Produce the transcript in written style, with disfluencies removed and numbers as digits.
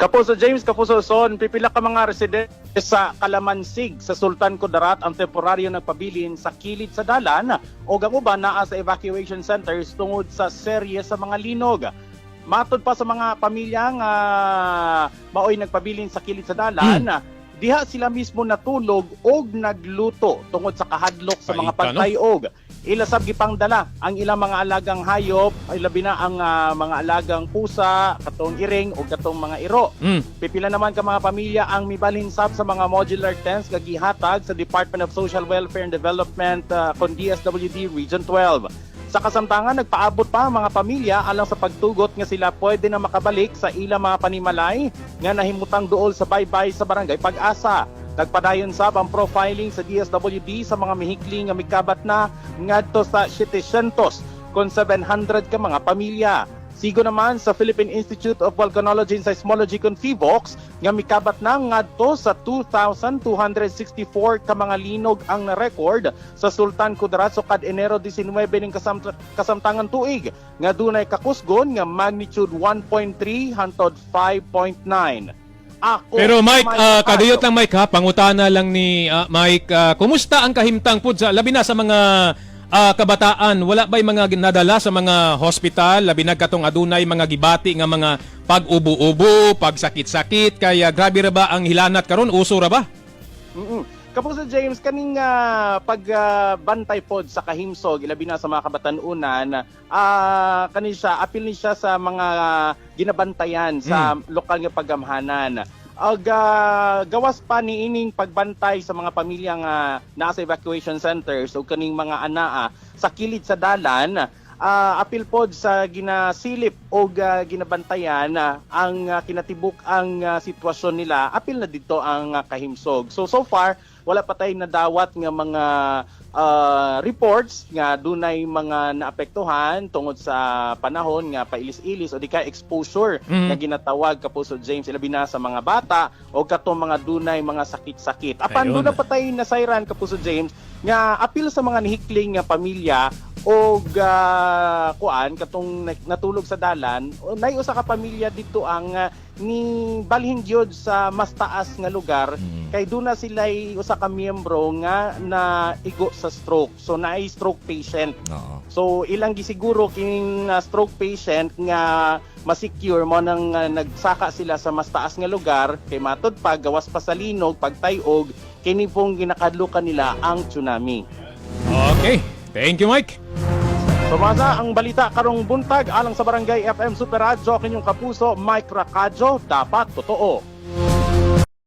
Kapuso James, Kapuso Son, pipila ka mga residente sa Kalamansig sa Sultan Kudarat ang temporaryo nagpabilin sa kilid sa dalan o gamuban naa sa evacuation centers tungod sa serye sa mga linog. Matod pa sa mga pamilya nga maoy nagpabilin sa kilid sa dalan, diha sila mismo natulog og nagluto tungod sa kahadlok sa mga pagtayog. Ilasab gipangdala ang ilang mga alagang hayop, ay labi na ang mga alagang pusa, katong iring o katong mga iro. Pipila naman ka mga pamilya ang mibalhinsab sa mga modular tents nga gihatag sa Department of Social Welfare and Development kon DSWD Region 12. Sa kasamtangan, nagpaabot pa ang mga pamilya alang sa pagtugot nga sila pwede na makabalik sa ilang mga panimalay nga nahimutang duol sa baybay sa Barangay Pag-asa. Nagpadayon sab ang profiling sa DSWD sa mga mihikli nga mikabat na ngadto sa 700 kon 700 ka mga pamilya. Sigo naman sa Philippine Institute of Volcanology and Seismology kon PHIVOLCS nga mikabat na ngadto sa 2,264 ka mga linog ang na-record sa Sultan Kudarat sukad Enero 19 ning kasamtangan tuig nga dunay kakusgon nga magnitude 1.3 hangtod 5.9. Pero Mike, kaduyot lang Mike ha, pangutana lang ni Mike, kumusta ang kahimtang pud sa labi na sa mga kabataan? Wala ba'y mga nadala sa mga hospital, labi na katong adunay mga gibati nga mga pag-ubo-ubo, pagsakit-sakit, kaya grabe ra ba ang hilanat karon, uso ra ba? Kapuso James, kaning pagbantay pod sa kahimsog, ilabi na sa mga kabatanunan, kanin siya, apil ni siya sa mga ginabantayan sa lokal nga paggamhanan. Gawas pa ni ining pagbantay sa mga pamilya nga nasa evacuation centers o kaning mga anaa sa kilid sa dalan, apil pod sa ginasilip o ginabantayan ang kinatibuk ang sitwasyon nila, apil na dito ang kahimsog. So far wala pa tayong nadawat nga mga reports nga dunay mga naapektuhan tungod sa panahon nga pailis-ilis o di kay exposure nga ginatawag, Kapuso James, ilabi na sa mga bata o katong mga dunay mga sakit-sakit. Apan doon na pa tayo nasayran, Kapuso James, nga apil sa mga nihikling nga pamilya o kuan katong natulog sa dalan, nay usa ka pamilya dito ang ni balhin gyud sa mas taas nga lugar kay duna sila usa ka miyembro nga na igo sa stroke. So naay stroke patient. So ilang gisiguro kining stroke patient nga ma-secure mo nang nagsaka sila sa mas taas nga lugar kay matod pa gawas pa sa linog pagtayog kini pong ginakadlukan nila ang tsunami. Okay. Thank you, Mike. Sumasa ang balita karong buntag alang sa Barangay FM Super Radio, kinyong kapuso, Mike Racadjo, dapat totoo.